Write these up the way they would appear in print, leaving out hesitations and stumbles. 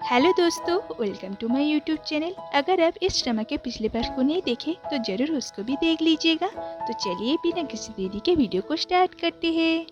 Hello दोस्तों, welcome to my YouTube channel. अगर आप इस ड्रामा के पिछले पार्ट को नहीं देखे तो जरूर उसको भी देख लीजिएगा। तो चलिए बिना किसी देरी के वीडियो को स्टार्ट करते हैं।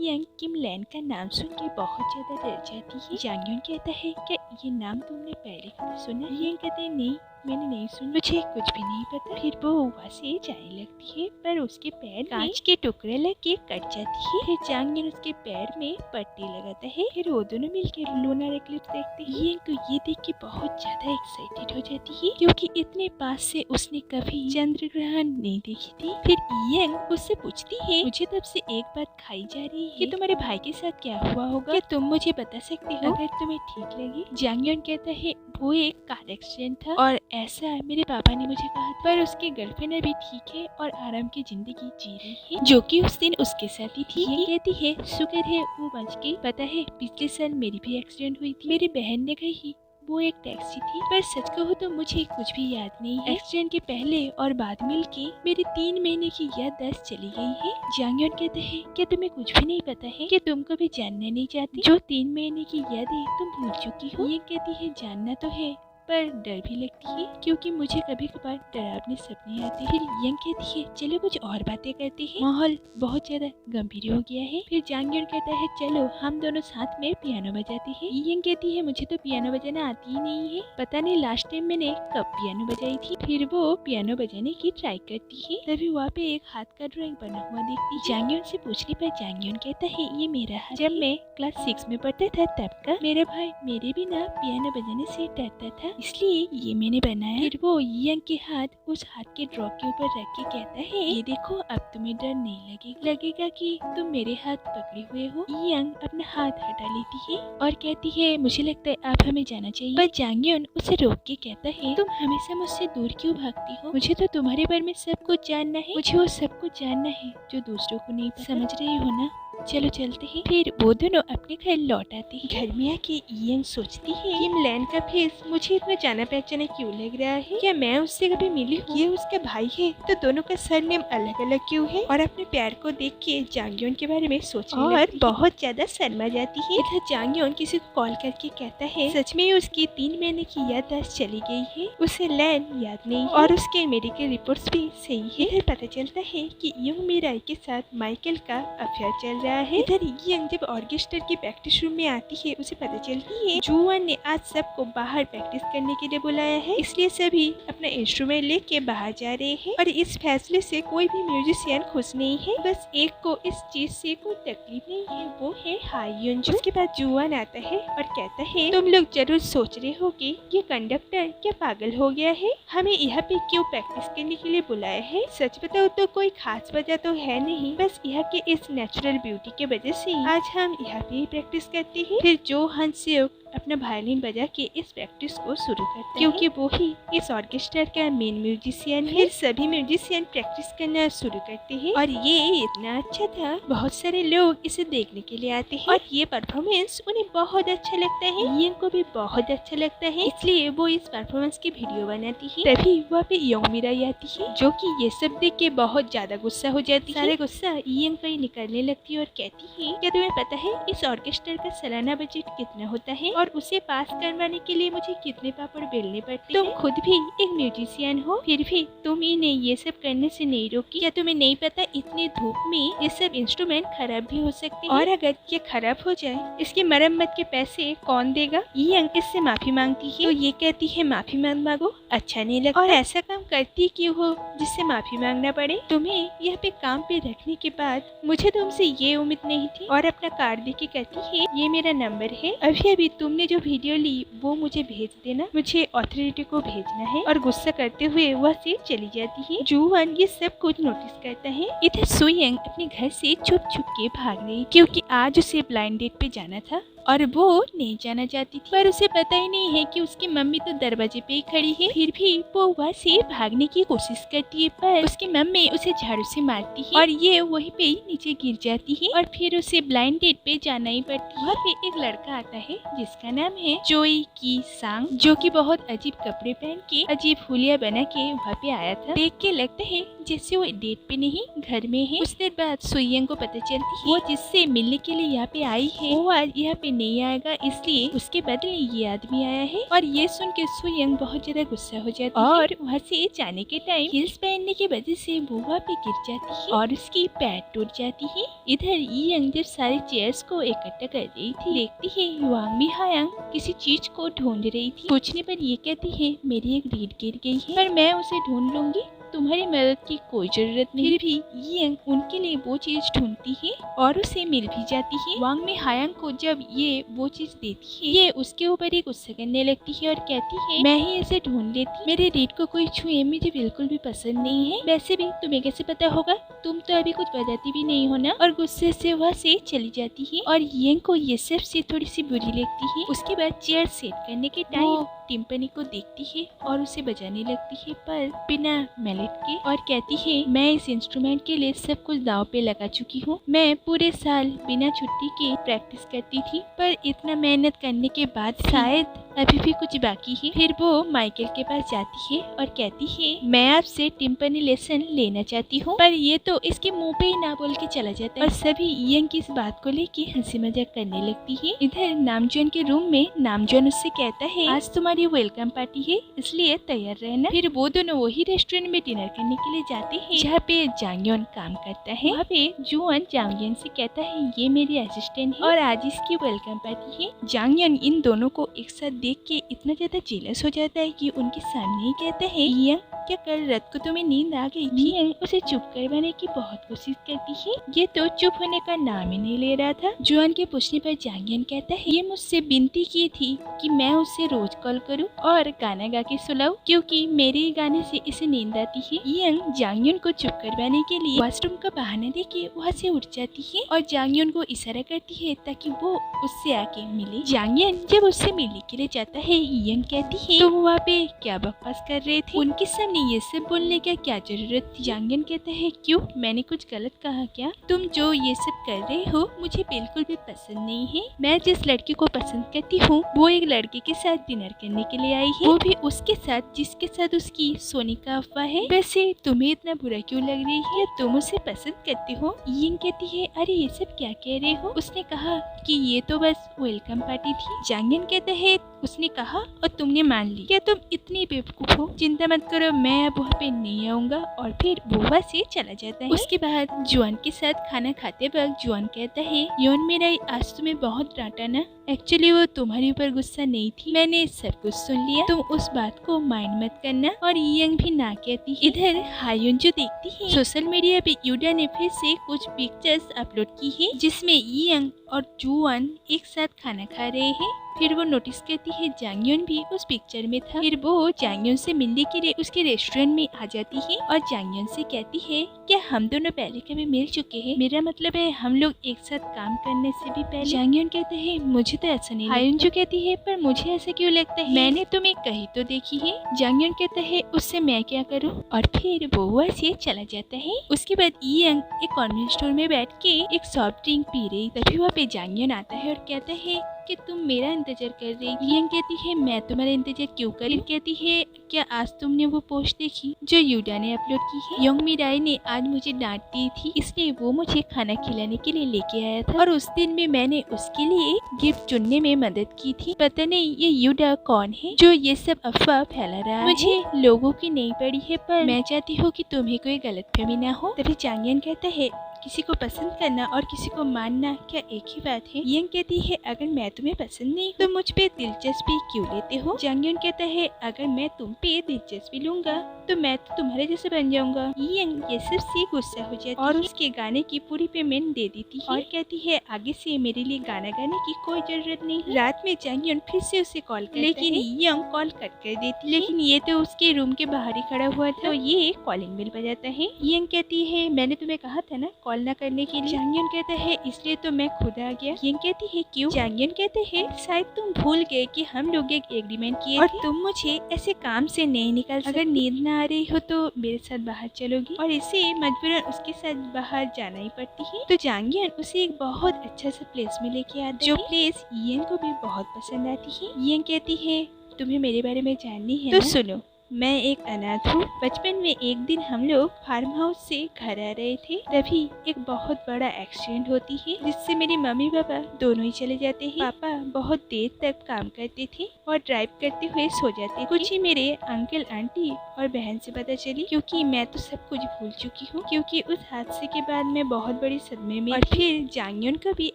यंग किम लैन का नाम सुन के बहुत ज्यादा डर जाती है। जांगयून कहता है क्या ये नाम तुमने पहले कभी सुना? यंग कहते हैं नहीं, मैंने नहीं सुना, मुझे कुछ भी नहीं पता। फिर वो वहाँ से जाने लगती है पर उसके पैर कांच के टुकड़े लग के कट जाती है। फिर जांगयून उसके पैर में पट्टी लगाता है। फिर वो दोनों मिलकर लूनार एक्लिप्स देखते हैं। यंग तो ये देख के बहुत ज्यादा एक्साइटेड हो जाती है क्योंकि इतने पास से उसने कभी चंद्र ग्रहण नहीं देखी थी। फिर यंग उससे पूछती है मुझे तब से एक बात खाई जा रही है कि तुम्हारे भाई के साथ क्या हुआ होगा, क्या तुम मुझे बता सकते हो अगर तुम्हें ठीक लगे? जांगयून कहता है वो एक कार एक्सीडेंट था और ऐसा मेरे पापा ने मुझे कहा, पर उसके गर्लफ्रेंड अभी ठीक है और आराम की जिंदगी जी रही है जो कि उस दिन उसके साथ ही थी। ये कहती है शुक्र है वो बच गई। पता है पिछले साल मेरी भी एक्सीडेंट हुई थी, मेरी बहन ने कही वो एक टैक्सी थी, पर सच कहूँ तो मुझे कुछ भी याद नहीं है। एक्सीडेंट के पहले और बाद मिलके मेरी 3 महीने की याददाश्त चली गई है। जांगयून कहते हैं क्या तुम्हें कुछ भी नहीं पता है कि तुमको भी जानना नहीं चाहती जो 3 महीने की यादें तुम भूल चुकी हो? ये कहती है जानना तो है पर डर भी लगती है क्योंकि मुझे कभी कभार डरावने सपने आते हैं। फिर यंग कहती है चलो कुछ और बातें करते हैं, माहौल बहुत ज्यादा गंभीर हो गया है। फिर जांगयून कहता है चलो हम दोनों साथ में पियानो बजाते हैं। यंग कहती है मुझे तो पियानो बजाना आती ही नहीं है, पता नहीं लास्ट टाइम मैंने कब पियानो बजाई थी। फिर वो पियानो बजाने की ट्राई करती है, तभी वहाँ पे एक हाथ का ड्राइंग बना हुआ देखती है। जांगयून से पूछने पर जांगयून कहता है ये मेरा हाथ, जब मैं क्लास 6 में पढ़ता था तब का। मेरा भाई मेरे बिना पियानो बजाने से डरता था, इसलिए ये मैंने बनाया। फिर वो यंग के हाथ उस हाथ के ड्रॉप के ऊपर रख के कहता है ये देखो अब तुम्हें डर नहीं लगेगा कि तुम मेरे हाथ पकड़े हुए हो। यंग अपना हाथ हटा लेती है और कहती है मुझे लगता है अब हमें जाना चाहिए, पर जांगयून उसे रोक के कहता है तुम हमेशा मुझसे दूर क्यों भागती हो? मुझे तो तुम्हारे बारे में सब कुछ जानना है, मुझे वो सब कुछ जानना है जो दूसरों को नहीं पता। समझ रही हो ना? चलो चलते हैं। फिर वो दोनों अपने घर लौट आते हैं। घर में आके यंग सोचती है किम लैन का फेस मुझे इतना जाना पहचाना क्यों लग रहा है, क्या मैं उससे कभी मिली हूँ? ये उसका भाई है तो दोनों का सरनेम अलग अलग क्यों है? और अपने प्यार को देख के जांगयून के बारे में सोचने और बहुत ज्यादा शर्मा जाती है। इधर जांगयून किसी को कॉल करके कहता है सच में उसकी 3 महीने की याददाश्त चली गई है, उसे लैन याद नहीं है और उसके मेडिकल रिपोर्ट्स भी सही है। इधर पता चलता है कि यंग मीराई के साथ माइकल का अफेयर चल रहा है। इधर यंग जब ऑर्केस्ट्रा की प्रैक्टिस रूम में आती है उसे पता चलती है जुआन ने आज सबको बाहर प्रैक्टिस करने के लिए बुलाया है, इसलिए सभी अपना इंस्ट्रूमेंट लेके बाहर जा रहे हैं। और इस फैसले से कोई भी म्यूजिशियन खुश नहीं है, बस एक को इस चीज से कोई तकलीफ नहीं है, वो है हायुन। उसके बाद जुआन आता है और कहता है तुम लोग जरूर सोच रहे हो कि ये कंडक्टर क्या पागल हो गया है, हमें यहाँ पे क्यों प्रैक्टिस करने के लिए बुलाया है? सच बताओ तो कोई खास वजह तो है नहीं, बस यहाँ के इस नेचुरल ब्यूटी के वजह से आज हम यहाँ पे ही प्रैक्टिस करते हैं। फिर जो हंसेओक अपना वायलिन बजा के इस प्रैक्टिस को शुरू करता है क्योंकि वो ही इस ऑर्केस्ट्रा का मेन म्यूजिशियन है। फिर सभी म्यूजिशियन प्रैक्टिस करना शुरू करते हैं और ये इतना अच्छा था, बहुत सारे लोग इसे देखने के लिए आते हैं और ये परफॉर्मेंस उन्हें बहुत अच्छा लगता है। यंग को भी बहुत अच्छा लगता है, इसलिए वो इस परफॉर्मेंस की वीडियो बनाती है। तभी वहाँ पे यंग मीराई आती है जो कि ये सब देख के बहुत ज्यादा गुस्सा हो जाती है। सारे गुस्सा यंग पे निकलने लगती है और कहती है क्या तुम्हें पता है इस ऑर्केस्ट्रा का सालाना बजट कितना होता है और उसे पास करवाने के लिए मुझे कितने पापड़ बेलने पड़ते हैं? तुम खुद भी एक म्यूजिशियन हो, फिर भी तुम इन्हें ये सब करने से नहीं रोकी? क्या तुम्हें नहीं पता इतने धूप में ये सब इंस्ट्रूमेंट खराब भी हो सकते हैं और अगर ये खराब हो जाए इसकी मरम्मत के पैसे कौन देगा? यंग इससे माफी मांगती है तो ये कहती है माफी मांगो, अच्छा नहीं लगता। और ऐसा काम करती क्यों हो जिससे माफी मांगना पड़े? तुम्हें यहाँ पे काम पे रखने के बाद मुझे तुमसे ये उम्मीद नहीं थी। और अपना कार्ड दे के कहती है ये मेरा नंबर है, अभी अभी तुमने जो वीडियो ली वो मुझे भेज देना, मुझे अथॉरिटी को भेजना है। और गुस्सा करते हुए वह से चली जाती है। जुआन ये सब कुछ नोटिस करता है। इधर सुयंग अपने घर से छुप छुप के भाग रही क्योंकि आज उसे ब्लाइंड डेट पे जाना था और वो नहीं जाना चाहती थी, पर उसे पता ही नहीं है कि उसकी मम्मी तो दरवाजे पे ही खड़ी है। फिर भी वो वहाँ से भागने की कोशिश करती है पर उसकी मम्मी उसे झाड़ू से मारती है और ये वहीं पे ही नीचे गिर जाती है और फिर उसे ब्लाइंड डेट पे जाना ही पड़ती है। वहाँ पे एक लड़का आता है जिसका नाम है जोई की सांग, जो कि बहुत अजीब कपड़े पहन के अजीब हुलिया बना के वहाँ पे आया था। देख के लगता है जैसे वो डेट पे नहीं घर में है। कुछ देर बाद सुयंग को पता चलती है वो जिससे मिलने के लिए यहाँ पे आई है वो आज यहाँ पे नहीं आएगा, इसलिए उसके बदले ये आदमी आया है। और ये सुन के सुयंग बहुत ज्यादा गुस्सा हो जाती है और वहाँ से जाने के टाइम हील्स पहनने की वजह से वो वहाँ पे गिर जाती है और उसकी पैर टूट जाती है। इधर यंग जब सारी चेयर्स को इकट्ठा कर रही थी, देखती है वांग भी हायांग किसी चीज को ढूंढ रही थी। पूछने पर ये कहती है मेरी एक रीढ़ गिर गई है, पर मैं उसे ढूंढ लूंगी, तुम्हारी मदद की कोई जरूरत नहीं। फिर भी यंग उनके लिए वो चीज ढूंढती है और उसे मिल भी जाती है। वांग में हायांग को जब ये वो चीज देती है, ये उसके ऊपर ही गुस्सा करने लगती है और कहती है मैं ही इसे ढूंढ लेती, मेरे रीढ़ को कोई छुए मुझे बिल्कुल भी पसंद नहीं है। वैसे भी तुम्हें कैसे पता होगा, तुम तो अभी कुछ बताती भी नहीं हो ना। और गुस्से से वहाँ से चली जाती है और यंग को ये सब से थोड़ी सी बुरी लगती है। उसके बाद चेयर सेट करने के टाइम टिम्पनी को देखती है और उसे बजाने लगती है, पर बिना मेलेट के, और कहती है मैं इस इंस्ट्रूमेंट के लिए सब कुछ दांव पे लगा चुकी हूँ। मैं पूरे साल बिना छुट्टी के प्रैक्टिस करती थी, पर इतना मेहनत करने के बाद शायद अभी भी कुछ बाकी है। फिर वो माइकल के पास जाती है और कहती है मैं आपसे टिम्पनी लेसन लेना चाहती हूँ, पर ये तो इसके मुंह पे ही ना बोल के चला जाता है। और सभी यंग की इस बात को लेके हंसी मजाक करने लगती है। इधर नामजोन के रूम में नामजोन उससे कहता है आज तुम्हारी वेलकम पार्टी है, इसलिए तैयार रहना। फिर वो दोनों वही रेस्टोरेंट में डिनर करने के लिए जाते हैं जहाँ पे जांगयोन काम करता है। वहाँ पे जुआन जांगयोन से कहता है ये मेरी असिस्टेंट है और आज इसकी वेलकम पार्टी है। जांगयोन इन दोनों को एक साथ देख के इतना ज्यादा जेलस हो जाता है कि उनके सामने ही कहता है यंग क्या कल रात को तुम्हें नींद आ गई थी? यंग उसे चुप करवाने की बहुत कोशिश करती है, ये तो चुप होने का नाम ही नहीं ले रहा था। जुआन के पूछने पर जांगयोन कहता है ये मुझसे विनती की थी कि मैं उसे रोज कॉल करूं और गाना गा के सुलाऊं, क्योंकि मेरे गाने से इसे नींद आती है। यंग जांगयोन को चुप करवाने के लिए वॉशरूम का बहाना देके वहाँ से उठ जाती है और जांगयोन को इशारा करती है ताकि वो उससे आके मिले। जांगयोन जब उससे मिलने के लिए जाता है, यंग कहती है तुम वहाँ पे क्या बकवास कर रहे थे, उनके सामने ये सब बोलने का क्या जरूरत थी? जांगयोन कहता है क्यों, मैंने कुछ गलत कहा क्या? तुम जो ये सब कर रहे हो मुझे बिल्कुल भी पसंद नहीं है। मैं जिस लड़की को पसंद करती हूँ वो एक लड़के के साथ डिनर करने के लिए आई है, वो भी उसके साथ जिसके साथ उसकी सोने का अफवाह है। वैसे तुम्हें इतना बुरा क्यों लग रही है, तुम उसे पसंद करते हो? यंग कहती है अरे ये सब क्या कह रहे हो, उसने कहा कि ये तो बस वेलकम पार्टी थी। जांगयोन कहता है उसने कहा और तुमने मान ली, क्या तुम इतनी बेवकूफ हो? चिंता मत करो, मैं अब वहाँ पे नहीं आऊंगा। और फिर वो वहाँ से चला जाता है। उसके बाद जुआन के साथ खाना खाते वक्त जुआन कहता है योन मेरा आज तुम्हें बहुत डांटा ना, एक्चुअली वो तुम्हारे ऊपर गुस्सा नहीं थी, मैंने सब कुछ सुन लिया, तुम उस बात को माइंड मत करना। और यंग भी ना कहती है। इधर हायुन जो देखती है सोशल मीडिया पे यूडा ने फिर से कुछ पिक्चर्स अपलोड की है जिसमें यंग और जुआन एक साथ खाना खा रहे हैं। फिर वो नोटिस करती है जांगयोन भी उस पिक्चर में था। फिर वो जांगयोन से मिलने के लिए उसके रेस्टोरेंट में आ जाती है और जांगयोन से कहती है क्या हम दोनों पहले कभी मिल चुके हैं, मेरा मतलब है हम लोग एक साथ काम करने से भी पहले। जांगयोन कहते हैं मुझे तो ऐसा नहीं। हायुन जो कहती है पर मुझे ऐसा क्यों लगता है, मैंने तुम्हें कहीं तो देखी है। जांगयोन कहता है उससे मैं क्या करूँ, और फिर वो वहाँ से चला जाता है। उसके बाद यंग एक कॉन्वेंट स्टोर में बैठ के एक सॉफ्ट ड्रिंक पी रही, तभी वहाँ पे जांगयोन आता है और कहता है कि तुम मेरा इंतजार कर रही थी। यंग कहती है मैं तुम्हारा इंतजार क्यों करूं? कहती है क्या आज तुमने वो पोस्ट देखी जो यूडा ने अपलोड की है? योंग मिराई ने आज मुझे डांट दी थी, इसलिए वो मुझे खाना खिलाने के लिए लेके आया था और उस दिन में मैंने उसके लिए गिफ्ट चुनने में मदद की थी। पता नहीं ये यूडा कौन है जो ये सब अफवाह फैला रहा है, मुझे लोगों की नहीं पड़ी है, पर मैं चाहती हूँ कि तुम्हें कोई गलतफहमी ना हो। तभी जांगयोन कहता है किसी को पसंद करना और किसी को मानना क्या एक ही बात है? यंग कहती है अगर मैं तुम्हें पसंद नहीं तो मुझ पे दिलचस्पी क्यों लेते हो? जांगयोन कहता है अगर मैं तुम पे दिलचस्पी लूंगा तो मैं तो तुम्हारे जैसे बन जाऊंगा। यंग ये सब से गुस्सा हो जाती और उसके गाने की पूरी पेमेंट दे देती है और कहती है आगे से मेरे लिए गाना गाने की कोई जरूरत नहीं। रात में जांगयोन फिर से उसे कॉल करता लेकिन यंग कॉल कट कर देती, लेकिन ये तो उसके रूम के बाहर ही खड़ा हुआ था, तो ये कॉलिंग बेल बजाता है। यंग कहती है मैंने तुम्हें कहा था ना कॉल न करने के लिए। जांगयोन कहता है इसलिए तो मैं खुद आ गया। यंग कहती है क्यों? जांगयोन कहते हैं शायद तुम भूल गए कि हम लोग एक एग्रीमेंट किए और तुम मुझे ऐसे काम से नहीं निकाल सकती। अगर नींद ना आ रही हो तो मेरे साथ बाहर चलोगी, और इसे मजबूरन उसके साथ बाहर जाना ही पड़ती है। तो जांगयोन उसे एक बहुत अच्छा सा प्लेस में लेके आता है, जो प्लेस यंग को भी बहुत पसंद आती है। यंग कहती है तुम्हें मेरे बारे में जाननी है तो सुनो, मैं एक अनाथ हूँ। बचपन में एक दिन हम लोग फार्म हाउस से घर आ रहे थे, तभी एक बहुत बड़ा एक्सीडेंट होती है जिससे मेरे मम्मी पापा दोनों ही चले जाते हैं। पापा बहुत देर तक काम करते थे और ड्राइव करते हुए सो जाते थे। कुछ ही मेरे अंकल आंटी और बहन से पता चली, क्योंकि मैं तो सब कुछ भूल चुकी हूँ, क्योंकि उस हादसे के बाद मैं बहुत बड़ी सदमे में। और फिर जांगयोन कभी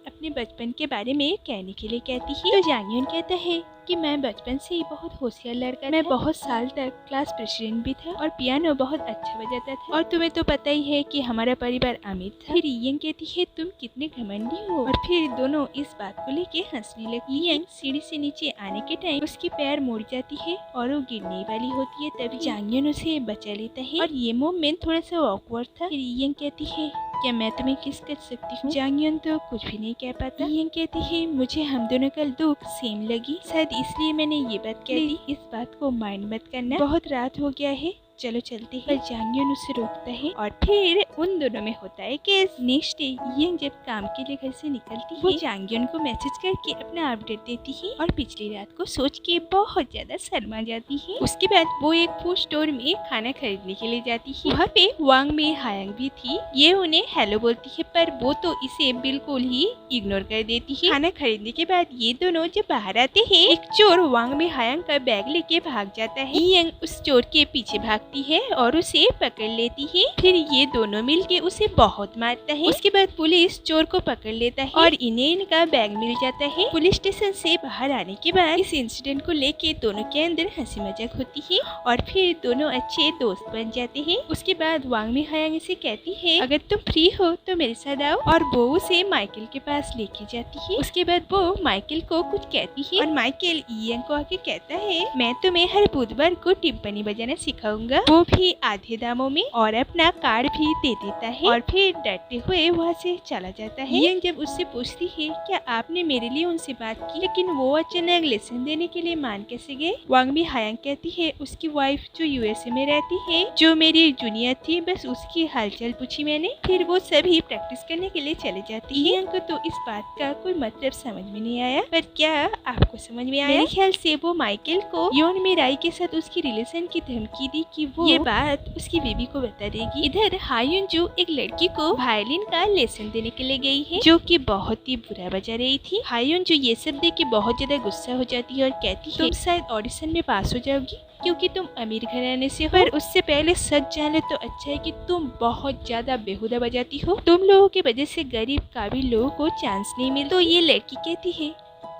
अपने बचपन के बारे में कहने के लिए कहती है, तो जांगयोन कहता है कि मैं बचपन से ही बहुत होशियार लड़का था। मैं बहुत साल तक क्लास प्रेसिडेंट भी था और पियानो बहुत अच्छा बजाता था। और तुम्हें तो पता ही है कि हमारा परिवार अमीर था। फिर यंग कहती है, तुम कितने घमंडी हो। और फिर दोनों इस बात को लेके हंसने लगती है। यंग सीढ़ी से नीचे आने के टाइम उसकी पैर मुड़ जाती है और वो गिरने वाली होती है, तभी जांगयोन उसे बचा लेता है। और ये मोमेंट थोड़ा सा ऑकवर्ड था। फिर यंग कहती है, क्या मैं तुम्हें किस कर सकती हूँ। जांगयोन तो कुछ भी नहीं कह पाता। यंग कहती है, मुझे हम दोनों का दुख सेम लगी, शायद इसलिए मैंने ये बात कह दी। इस बात को माइंड मत करना, बहुत रात हो गया है, चलो चलते हैं। पर जांगयोन उसे रोकता है और फिर उन दोनों में होता है केस। नेक्स्ट डे यंग जब काम के लिए घर से निकलती है, वो जांगयोन को मैसेज करके अपना अपडेट देती है और पिछली रात को सोच के बहुत ज्यादा शर्मा जाती है। उसके बाद वो एक फूड स्टोर में खाना खरीदने के लिए जाती है। वहाँ पे वांग में हायंग भी थी। ये उन्हें हेलो बोलती है, पर वो तो इसे बिल्कुल ही इग्नोर कर देती है। खाना खरीदने के बाद ये दोनों जब बाहर आते हैं, एक चोर वांग में हायंग का बैग लेके भाग जाता है। यंग उस चोर के पीछे भागती है और उसे पकड़ लेती है। फिर ये दोनों मिलके उसे बहुत मारता है। उसके बाद पुलिस चोर को पकड़ लेता है और इन्हें इनका बैग मिल जाता है। पुलिस स्टेशन से बाहर आने के बाद इस इंसिडेंट को लेके दोनों के अंदर हंसी मजाक होती है और फिर दोनों अच्छे दोस्त बन जाते हैं। उसके बाद वांग में हायंग से कहती है, अगर तुम फ्री हो तो मेरे साथ आओ, और वो उसे माइकल के पास लेके जाती है। उसके बाद वो माइकल को कुछ कहती है और माइकल यंग को आके कहता है, मैं तुम्हें हर बुधवार को टिम्पनी बजाना सिखाऊंगा, वो भी आधे दामों में, और अपना कार्ड भी दे देता है। और फिर डरते हुए वहाँ से चला जाता है। यंग जब उससे पूछती है, क्या आपने मेरे लिए उनसे बात की, लेकिन वो अचानक लेसन देने के लिए मान कैसे गए। वांग में हायंग कहती है, उसकी वाइफ जो यूएसए में रहती है, जो मेरी जूनियर थी, बस उसकी हालचाल पूछी मैंने। फिर वो सभी प्रैक्टिस करने के लिए चले जाती है। यंग को तो इस बात का कोई मतलब समझ में नहीं आया, पर क्या आपको समझ में आया। मेरे ख्याल से वो माइकल को योन मिराई के साथ उसकी रिलेशन की धमकी दी कि वो ये बात उसकी बेबी को बता देगी। इधर हायुन जो एक लड़की को वायलिन का लेसन देने के लिए गई है, जो कि बहुत ही बुरा बजा रही थी। हायुन जो ये सब देख के बहुत ज्यादा गुस्सा हो जाती है और कहती है, तुम शायद ऑडिशन में पास हो जाओगी क्योंकि तुम अमीर घराने से हो, पर उससे पहले सच जान ले तो अच्छा है कि तुम बहुत ज्यादा बेहुदा बजाती हो। तुम लोगों की वजह से गरीब काबिल लोगों को चांस नहीं मिलता। तो ये लड़की कहती है,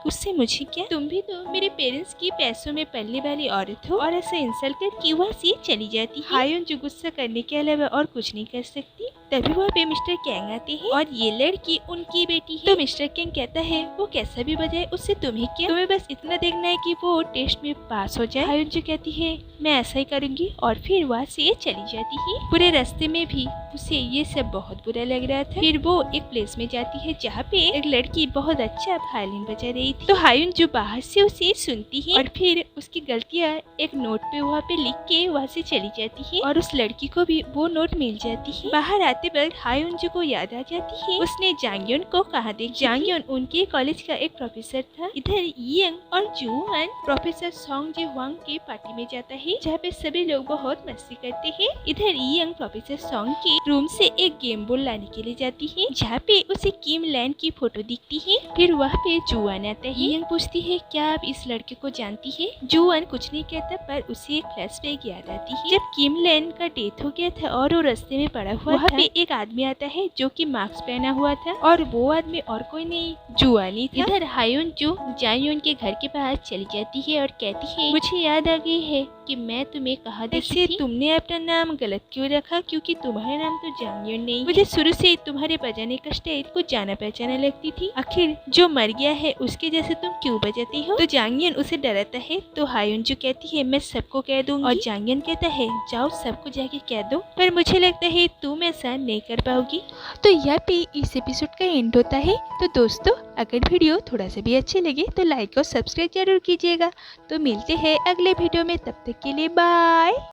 उससे मुझे क्या, तुम भी तो मेरे पेरेंट्स की पैसों में पलने वाली औरत हो। और ऐसा इंसल्ट करके वहाँ से चली जाती है। हायुन जो गुस्सा करने के अलावा और कुछ नहीं कर सकती। तभी वहाँ पे मिस्टर कैंग आते हैं और ये लड़की उनकी बेटी है। तो मिस्टर कैंग कहता है, वो कैसा भी बजाए उससे तुम्हें क्या, तुम्हें बस इतना देखना है कि वो टेस्ट में पास हो जाए। हायुन जो कहती है, मैं ऐसा ही करूंगी, और फिर वहाँ से चली जाती है। पूरे रास्ते में भी उसे ये सब बहुत बुरा लग रहा था। फिर वो एक प्लेस में जाती है जहाँ पे एक लड़की बहुत अच्छा वायलिन बजा रही थी। तो हायुन जो बाहर से उसे सुनती है और फिर उसकी गलतियाँ एक नोट पे वहाँ पे लिख के वहाँ से चली जाती है, और उस लड़की को भी वो नोट मिल जाती है। बाहर आते वक्त हायुन जो को याद आ जाती है उसने जांगयोन को कहा देख। जांगयोन उनके कॉलेज का एक प्रोफेसर था। इधर यंग और जुआन प्रोफेसर सोंग जे वांग के पार्टी में जाता है, जहाँ पे सभी लोग बहुत मस्ती करते हैं। इधर यंग प्रोफेसर सोंग के रूम से एक गेम बॉल लाने के लिए जाती है, जहाँ पे उसे किम लैंड की फोटो दिखती है। फिर वहाँ पे जुआन आता है। यंग पूछती है, क्या आप इस लड़के को जानती है। जुआन कुछ नहीं कहता, पर उसे एक फ्लैशबैक याद आती है जब किम लैंड का डेथ हो गया था और वो रास्ते में पड़ा हुआ था। पे एक आदमी आता है जो कि मास्क पहना हुआ था, और वो आदमी और कोई नहीं, जुआनी था। इधर हायुन जो जांगयोन के घर के पास चली जाती है और कहती है, मुझे याद आ गई है कि मैं तुम्हें कहा देखी थी, तुमने अपना नाम गलत क्यों रखा, क्योंकि तुम्हारा नाम तो जांगयोन नहीं। मुझे शुरू से तुम्हारे बजाने का स्टाइल कुछ जाना पहचाना लगती थी, आखिर जो मर गया है उसके जैसे तुम क्यों बजाती हो। तो जांगयोन उसे डराता है। तो हायुन जो कहती है, मैं सबको कह दूंगी, और जांगयोन कहता है, जाओ सबको जाके कह दो, पर मुझे लगता है तुम ऐसा नहीं कर पाओगी। तो यहाँ पे इस एपिसोड का एंड होता है। तो दोस्तों, अगर वीडियो थोड़ा सा भी अच्छे लगे तो लाइक और सब्सक्राइब जरूर कीजिएगा। तो मिलते हैं अगले वीडियो में, तब तक के लिए बाय।